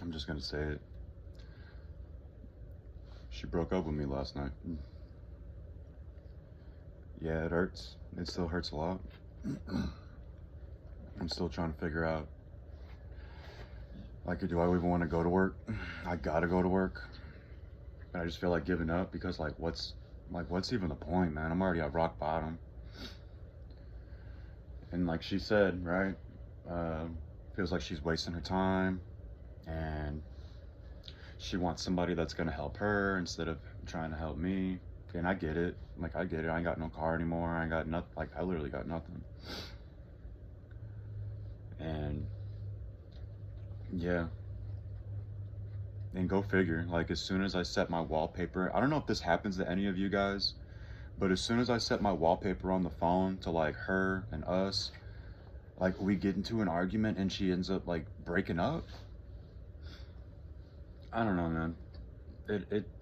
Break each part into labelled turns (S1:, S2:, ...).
S1: I'm just gonna say it. She broke up with me last night. Yeah, it hurts. It still hurts a lot. I'm still trying to figure out, like, do I even want to go to work? I gotta go to work. And I just feel like giving up because, what's even the point, man? I'm already at rock bottom. And like she said, right? Feels like she's wasting her time, and she wants somebody that's gonna help her instead of trying to help me. And I get it. Like, I get it. I ain't got no car anymore. I ain't got nothing. Like, I literally got nothing. And yeah. And go figure. Like, as soon as I set my wallpaper, I don't know if this happens to any of you guys, but as soon as I set my wallpaper on the phone to like her and us, like, we get into an argument and she ends up like breaking up. I don't know, man.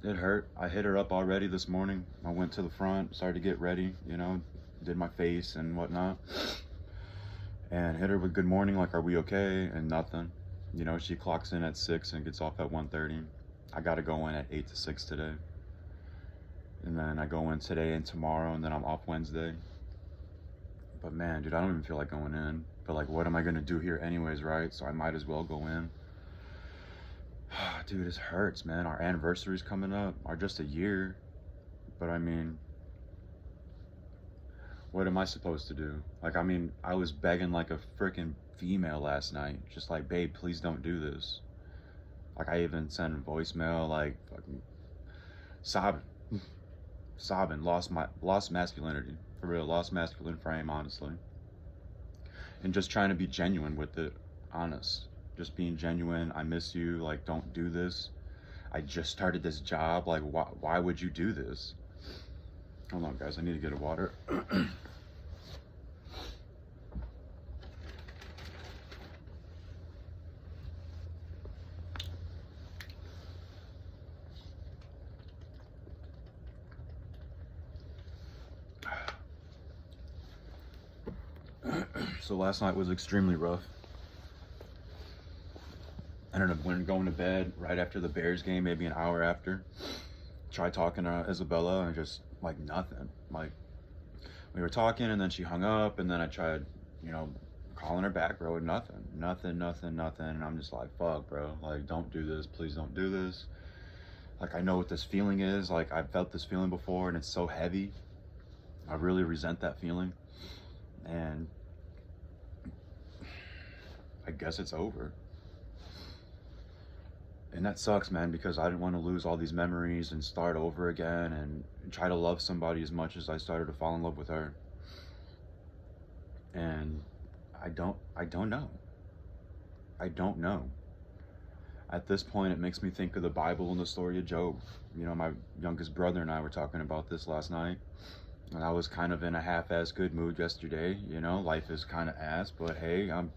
S1: It hurt. I hit her up already this morning. I went to the front, started to get ready, did my face and whatnot, and hit her with good morning, like, are we okay? And nothing. She clocks in at 6 and gets off at 1:30. I gotta go in at 8 to 6 today. And then I go in today and tomorrow, and then I'm off Wednesday. But man, dude, I don't even feel like going in. But like, what am I gonna do here anyways, right? So I might as well go in. Dude, this hurts, man. Our anniversary's coming up, or just a year. But I mean, what am I supposed to do? Like, I mean, I was begging like a freaking female last night, just like, babe, please don't do this. Like, I even sent a voicemail, like, fucking sobbing, lost masculinity, for real, lost masculine frame, honestly. And just trying to be genuine with it, honest. Just being genuine. I miss you. Like, don't do this. I just started this job. Like, why would you do this? Hold on, guys. I need to get a water. So last night was extremely rough. I ended up going to bed right after the Bears game, maybe an hour after. Tried talking to Isabella and just like nothing. Like, we were talking and then she hung up, and then I tried, calling her back, bro, and nothing. And I'm just like, fuck, bro. Like, don't do this. Please don't do this. Like, I know what this feeling is. Like, I've felt this feeling before, and it's so heavy. I really resent that feeling. And I guess it's over. And that sucks, man, because I didn't want to lose all these memories and start over again and try to love somebody as much as I started to fall in love with her. And I don't know. I don't know. At this point, it makes me think of the Bible and the story of Job. My youngest brother and I were talking about this last night. And I was kind of in a half-ass good mood yesterday. Life is kind of ass, but hey, I'm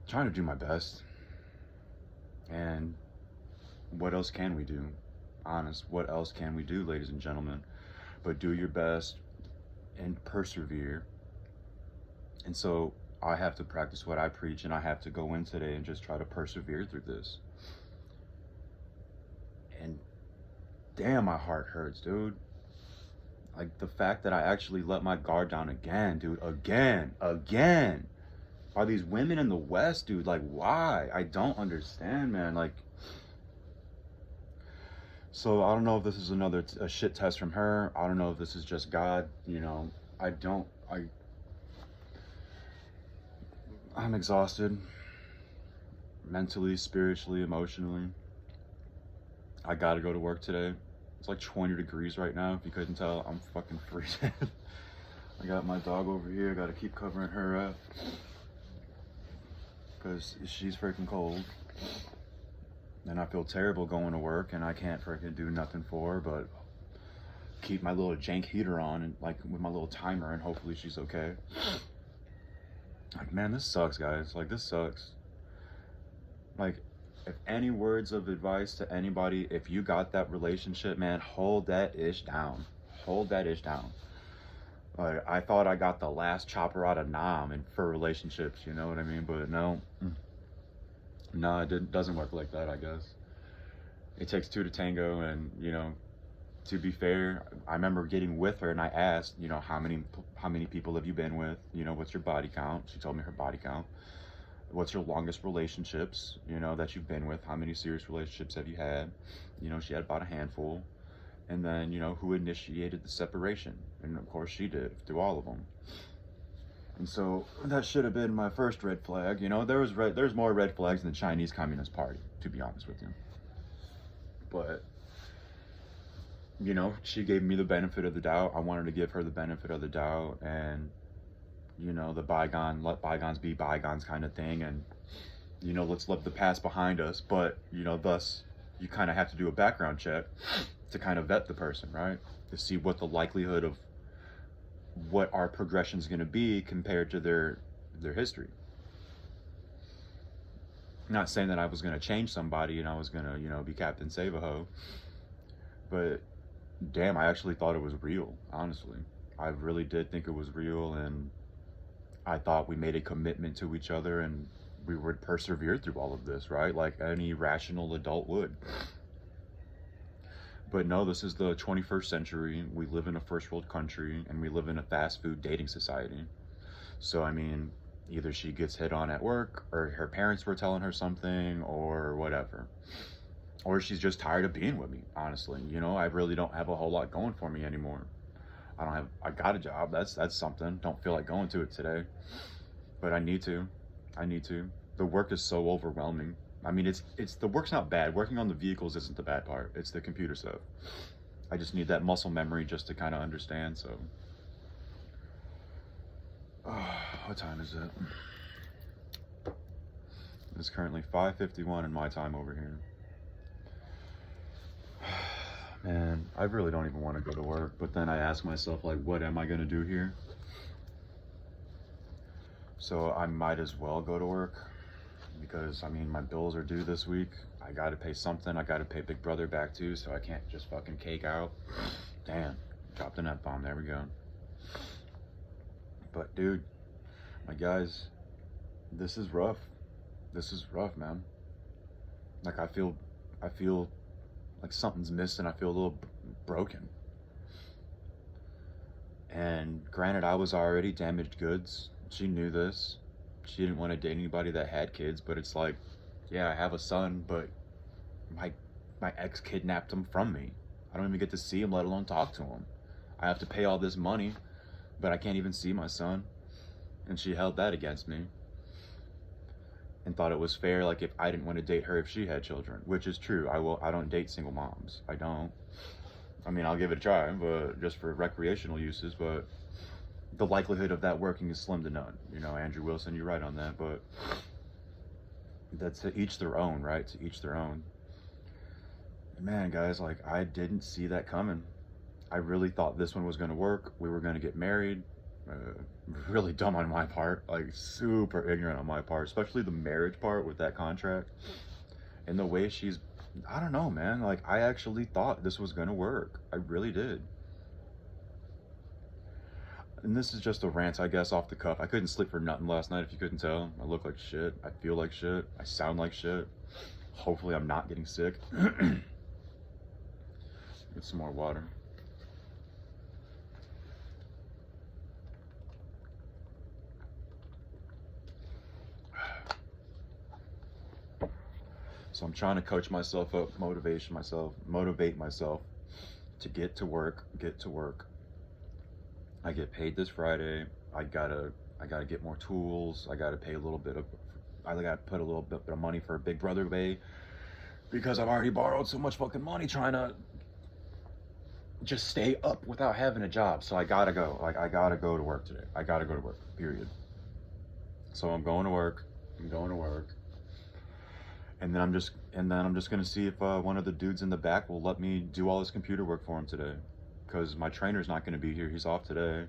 S1: trying to do my best. And what else can we do? Honest, what else can we do, ladies and gentlemen? But do your best and persevere. And so I have to practice what I preach, and I have to go in today and just try to persevere through this. And damn, my heart hurts, dude. Like, the fact that I actually let my guard down again, dude, again, by these women in the West, dude. Like, why? I don't understand, man. Like, so I don't know if this is a shit test from her. I don't know if this is just God. I'm exhausted, mentally, spiritually, emotionally. I gotta go to work today. It's like 20 degrees right now. If you couldn't tell, I'm fucking freezing. I got my dog over here. I gotta keep covering her up because she's freaking cold. And I feel terrible going to work, and I can't freaking do nothing for her but keep my little jank heater on, and like with my little timer, and hopefully she's okay. Like, man, this sucks, guys. Like, this sucks. Like, if any words of advice to anybody, if you got that relationship, man, hold that ish down. Hold that ish down. Like, I thought I got the last chopper out of Nam and for relationships, you know what I mean? But no, No, doesn't work like that, I guess. It takes two to tango, and to be fair, I remember getting with her and I asked, how many people have you been with? What's your body count? She told me her body count. What's your longest relationships, that you've been with? How many serious relationships have you had? She had about a handful. And then, who initiated the separation? And of course she did, through all of them. And so that should have been my first red flag. There's more red flags than the Chinese Communist Party, to be honest with you. But she gave me the benefit of the doubt. I wanted to give her the benefit of the doubt, and let bygones be bygones kind of thing, and let's leave the past behind us. But thus you kind of have to do a background check to kind of vet the person, right? To see what the likelihood of what our progression is going to be compared to their history. I'm not saying that I was going to change somebody and I was going to be Captain Save-A-Ho, but damn, I actually thought it was real. Honestly, I really did think it was real, and I thought we made a commitment to each other and we would persevere through all of this, right? Like any rational adult would. But no, this is the 21st century. We live in a first world country, and we live in a fast food dating society. So, I mean, either she gets hit on at work, or her parents were telling her something, or whatever. Or she's just tired of being with me, honestly. I really don't have a whole lot going for me anymore. I got a job. That's something. Don't feel like going to it today. But I need to. The work is so overwhelming. I mean, it's the work's not bad. Working on the vehicles isn't the bad part. It's the computer stuff. I just need that muscle memory just to kind of understand. So, what time is it? It's currently 5:51 in my time over here. Man, I really don't even want to go to work. But then I ask myself, like, what am I going to do here? So I might as well go to work. Because, I mean, my bills are due this week. I gotta pay something. I gotta pay Big Brother back too, so I can't just fucking cake out. Damn, dropped an F-bomb. There we go. But, dude, my guys, this is rough. This is rough, man. Like, I feel like something's missing. I feel a little broken. And granted, I was already damaged goods. She knew this. She didn't want to date anybody that had kids, but it's like, yeah, I have a son, but my ex kidnapped him from me. I don't even get to see him, let alone talk to him. I have to pay all this money, but I can't even see my son. And she held that against me and thought it was fair, like if I didn't want to date her if she had children, which is true. I don't date single moms. I don't. I mean, I'll give it a try, but just for recreational uses, but the likelihood of that working is slim to none. Andrew Wilson, you're right on that, but that's to each their own, right? To each their own. Man, guys, like, I didn't see that coming. I really thought this one was going to work. We were going to get married. Really dumb on my part, like super ignorant on my part, especially the marriage part with that contract and the way I don't know, man. Like, I actually thought this was going to work. I really did. And this is just a rant, I guess, off the cuff. I couldn't sleep for nothing last night, if you couldn't tell. I look like shit. I feel like shit. I sound like shit. Hopefully I'm not getting sick. Get some more water. So I'm trying to coach myself up, motivate myself to get to work. I get paid this Friday. I gotta get more tools. I gotta put a little bit of money for Big Brother Bay, because I've already borrowed so much fucking money trying to just stay up without having a job. So I gotta go. Like, I gotta go to work today. I gotta go to work, period. So I'm going to work. And then I'm just gonna see if one of the dudes in the back will let me do all this computer work for him today. Because my trainer's not going to be here. He's off today.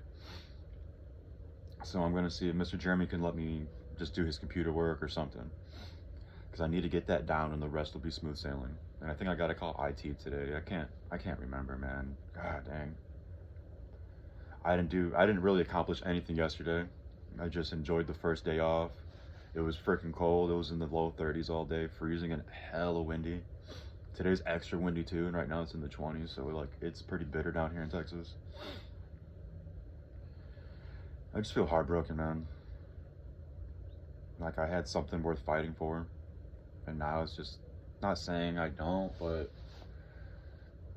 S1: So I'm going to see if Mr. Jeremy can let me just do his computer work or something. Because I need to get that down, and the rest will be smooth sailing. And I think I got to call IT today. I can't remember, man. God dang. I didn't really accomplish anything yesterday. I just enjoyed the first day off. It was freaking cold. It was in the low 30s all day, freezing and hella windy. Today's extra windy too, and right now it's in the 20s, so like it's pretty bitter down here in Texas. I just feel heartbroken, man. Like I had something worth fighting for, and now it's just, not saying I don't, but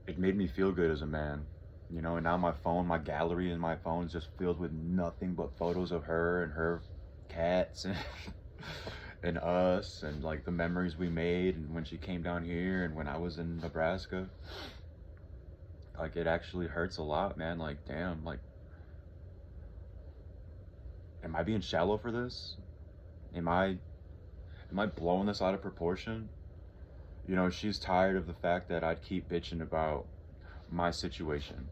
S1: it made me feel good as a man, you know. And now my phone, my gallery in my phone is just filled with nothing but photos of her and her cats and and us, and like the memories we made, and when she came down here and when I was in Nebraska. Like it actually hurts a lot, man. Like damn, like am I being shallow for this? Am I blowing this out of proportion? You know, she's tired of the fact that I'd keep bitching about my situation,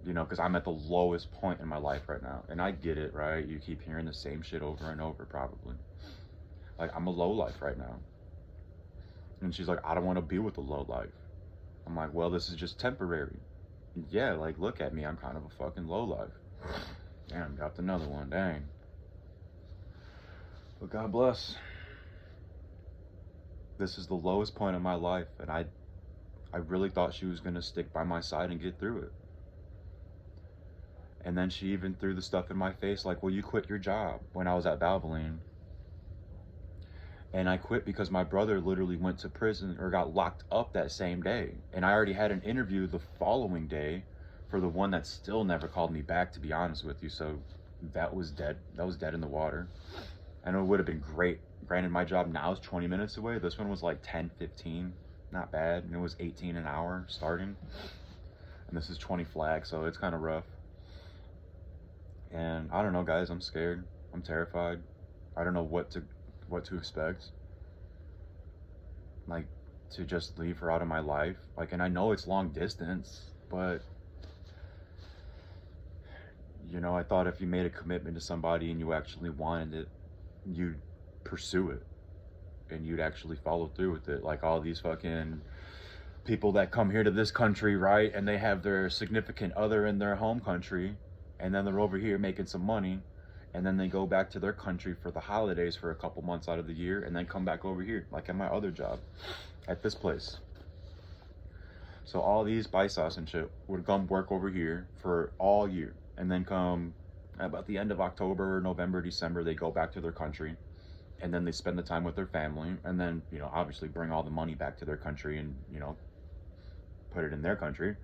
S1: you know, because I'm at the lowest point in my life right now. And I get it, right? You keep hearing the same shit over and over, probably. Like, I'm a low life right now. And she's like, I don't want to be with a low life. I'm like, well, this is just temporary. Yeah, like, look at me. I'm kind of a fucking low life. Damn, got another one. Dang. But God bless. This is the lowest point of my life, and I really thought she was going to stick by my side and get through it. And then she even threw the stuff in my face like, well, you quit your job, when I was at Valvoline. And I quit because my brother literally went to prison or got locked up that same day. And I already had an interview the following day for the one that still never called me back, to be honest with you. So that was dead. That was dead in the water. I know it would have been great. Granted, my job now is 20 minutes away. This one was like 10, 15. Not bad. And it was 18 an hour starting. And this is 20 flag, so it's kind of rough. And I don't know, guys. I'm scared. I'm terrified. I don't know what to expect. Like, to just leave her out of my life. Like, and I know it's long distance, but you know, I thought if you made a commitment to somebody and you actually wanted it, you'd pursue it and you'd actually follow through with it. Like all these fucking people that come here to this country, right? And they have their significant other in their home country, and then they're over here making some money, and then they go back to their country for the holidays for a couple months out of the year, and then come back over here, like at my other job, at this place. So all these paisas and shit would come work over here for all year, and then come about the end of October, November, December, they go back to their country, and then they spend the time with their family, and then, you know, obviously bring all the money back to their country and, you know, put it in their country.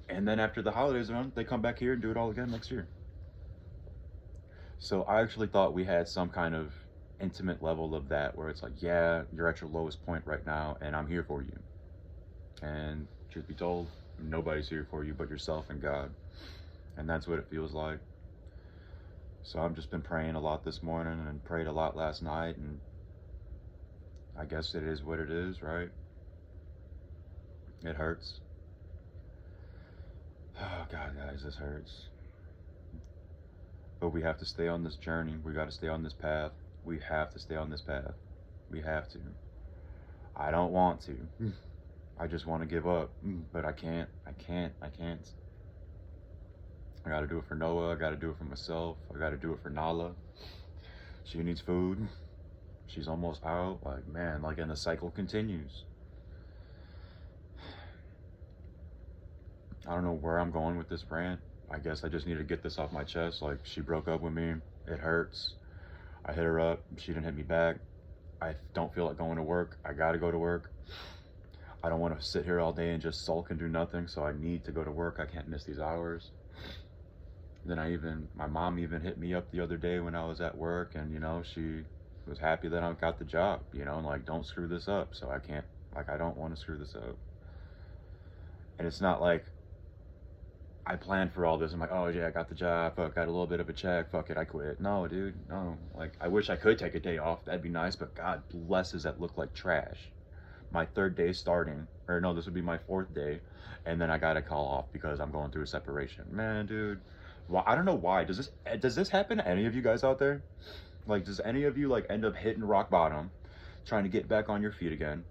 S1: And then after the holidays are on, they come back here and do it all again next year. So I actually thought we had some kind of intimate level of that, where it's like, yeah, you're at your lowest point right now, and I'm here for you. And truth be told, nobody's here for you but yourself and God. And that's what it feels like. So I've just been praying a lot this morning and prayed a lot last night, and I guess it is what it is, right? It hurts. Oh God, guys, this hurts. But we have to stay on this journey. We got to stay on this path. We have to stay on this path. We have to. I don't want to. I just want to give up, but I can't. I can't. I got to do it for Noah. I got to do it for myself. I got to do it for Nala. She needs food. She's almost out. Like, man, like, and the cycle continues. I don't know where I'm going with this rant. I guess I just need to get this off my chest. Like, she broke up with me. It hurts. I hit her up. She didn't hit me back. I don't feel like going to work. I got to go to work. I don't want to sit here all day and just sulk and do nothing, so I need to go to work. I can't miss these hours. Then my mom even hit me up the other day when I was at work, and, you know, she was happy that I got the job, you know, and like, don't screw this up. So I don't want to screw this up. And it's not like I planned for all this. I'm like, oh yeah, I got the job. Fuck, got a little bit of a check. Fuck it, I quit. No, dude, no. Like, I wish I could take a day off. That'd be nice, but God blesses that look like trash. My third day starting, or no, this would be my fourth day, and then I got to call off because I'm going through a separation. Man, dude. Well, I don't know why. Does this happen to any of you guys out there? Like, does any of you like end up hitting rock bottom, trying to get back on your feet again,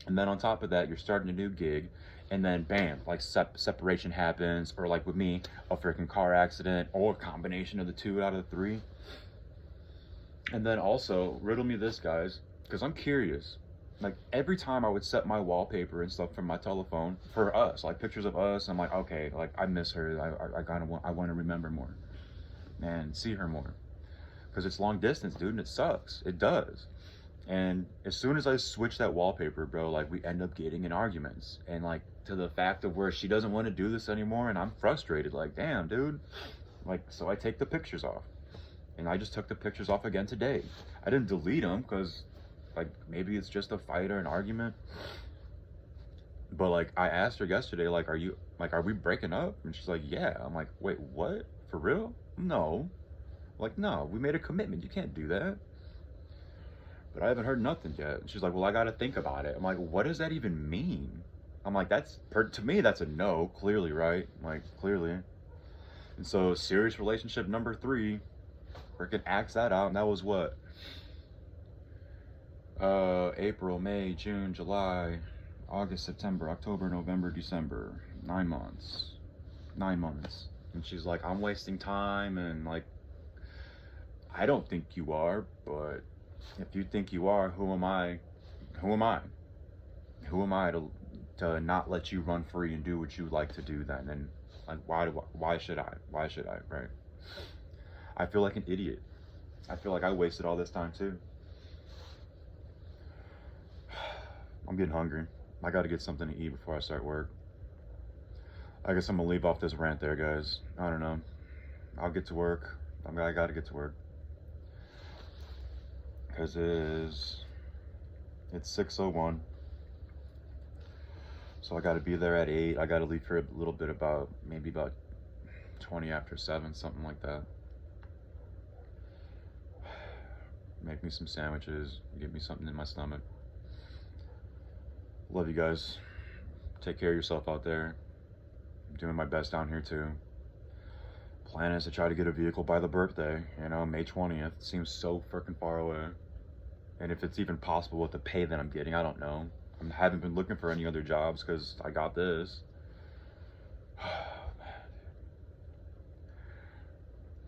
S1: and then on top of that, you're starting a new gig, and then bam, like separation happens, or like with me, a freaking car accident, or a combination of the two out of the three, And then also, riddle me this, guys, because I'm curious. Like every time I would set my wallpaper and stuff from my telephone for us, like pictures of us, I'm like, okay, like I miss her. I kind of want, I want to remember more and see her more because it's long distance, dude, and it sucks. It does. And as soon as I switch that wallpaper, bro, like we end up getting in arguments, and like to the fact of where she doesn't want to do this anymore, and I'm frustrated. Like, damn, dude. Like, so I take the pictures off, and I just took the pictures off again today. I didn't delete them because, like, maybe it's just a fight or an argument. But like, I asked her yesterday, like, are we breaking up? And she's like, yeah. I'm like, wait, what? For real? No. Like, no, we made a commitment. You can't do that. But I haven't heard nothing yet. She's like, well, I got to think about it. I'm like, what does that even mean? I'm like, to me, that's a no, clearly, right? Like, clearly. And so, serious relationship number 3, freaking axe that out. And that was what? April, May, June, July, August, September, October, November, December. 9 months. 9 months. And she's like, I'm wasting time. And like, I don't think you are, but if you think you are, who am I? Who am I? Who am I to not let you run free and do what you like to do then? And like, why should I? Why should I, right? I feel like an idiot. I feel like I wasted all this time too. I'm getting hungry. I got to get something to eat before I start work. I guess I'm gonna leave off this rant there, guys. I don't know. I'll get to work. I gotta get to work. Because it's 6:01. So I gotta be there at 8. I gotta leave for a little bit maybe about 20 after 7, something like that. Make me some sandwiches, get me something in my stomach. Love you guys. Take care of yourself out there. I'm doing my best down here too. Plan is to try to get a vehicle by the birthday, May 20th. It seems so freaking far away. And if it's even possible with the pay that I'm getting, I don't know. I haven't been looking for any other jobs because I got this.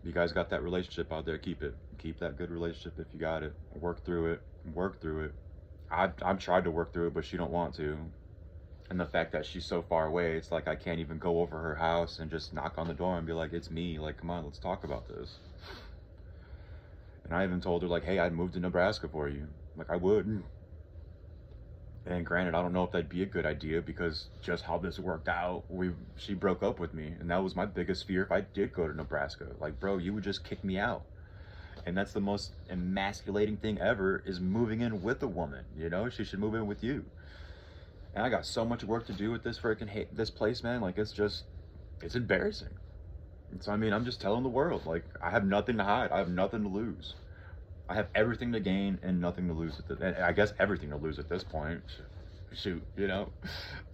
S1: You guys got that relationship out there, keep it. Keep that good relationship if you got it. Work through it. Work through it. I've tried to work through it, but she don't want to. And the fact that she's so far away, it's like I can't even go over her house and just knock on the door and be like, it's me. Like, come on, let's talk about this. And I even told her, like, hey, I'd move to Nebraska for you. Like, I would. And granted, I don't know if that'd be a good idea because just how this worked out, she broke up with me. And that was my biggest fear if I did go to Nebraska. Like, bro, you would just kick me out. And that's the most emasculating thing ever, is moving in with a woman. She should move in with you. And I got so much work to do with this this place, man. Like, it's embarrassing. And so, I'm just telling the world, like, I have nothing to hide. I have nothing to lose. I have everything to gain and nothing to lose. And I guess everything to lose at this point. Shoot, I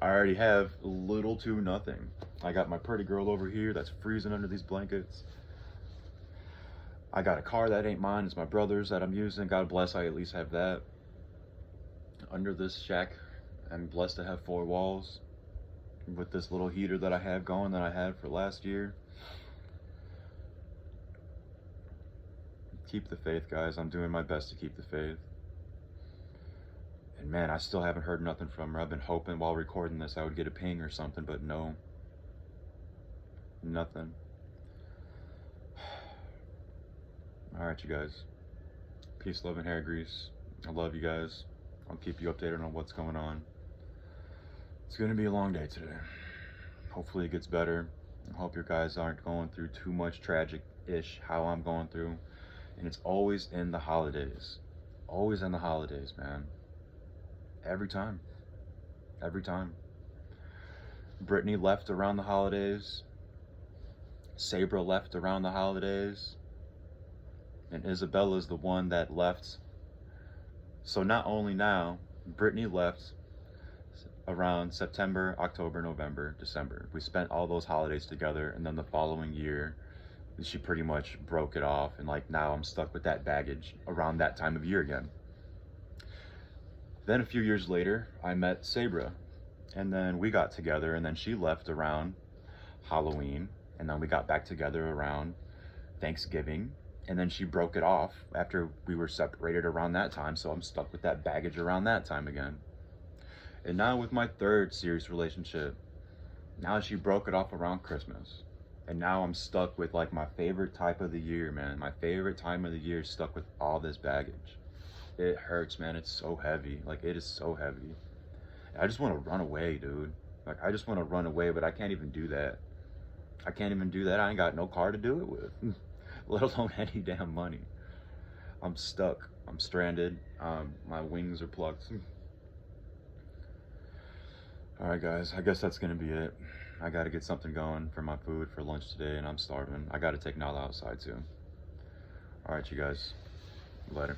S1: already have little to nothing. I got my pretty girl over here that's freezing under these blankets. I got a car that ain't mine. It's my brother's that I'm using. God bless, I at least have that. Under this shack, I'm blessed to have 4 walls with this little heater that I have going that I had for last year. Keep the faith, guys. I'm doing my best to keep the faith. And man, I still haven't heard nothing from her. I've been hoping while recording this I would get a ping or something, but no. Nothing. Alright, you guys. Peace, love, and hair grease. I love you guys. I'll keep you updated on what's going on. It's going to be a long day today. Hopefully it gets better. I hope your guys aren't going through too much tragic-ish how I'm going through. And it's always in the holidays. Always in the holidays, man. Every time. Every time. Brittany left around the holidays. Sabra left around the holidays. And Isabella's the one that left. So not only now, Brittany left around September, October, November, December. We spent all those holidays together, and then the following year, she pretty much broke it off, and like now I'm stuck with that baggage around that time of year again. Then a few years later, I met Sabra, and then we got together, and then she left around Halloween, and then we got back together around Thanksgiving, And then she broke it off after we were separated around that time, so I'm stuck with that baggage around that time again. And now with my third serious relationship, now she broke it off around Christmas. And now I'm stuck with like my favorite type of the year, man. My favorite time of the year, stuck with all this baggage. It hurts, man. It's so heavy. Like, it is so heavy. I just want to run away, dude. Like, I just want to run away, but I can't even do that. I can't even do that. I ain't got no car to do it with, let alone any damn money. I'm stuck. I'm stranded. My wings are plucked. All right, guys. I guess that's gonna be it. I gotta get something going for my food for lunch today, and I'm starving. I gotta take Nala outside too. All right, you guys. Later.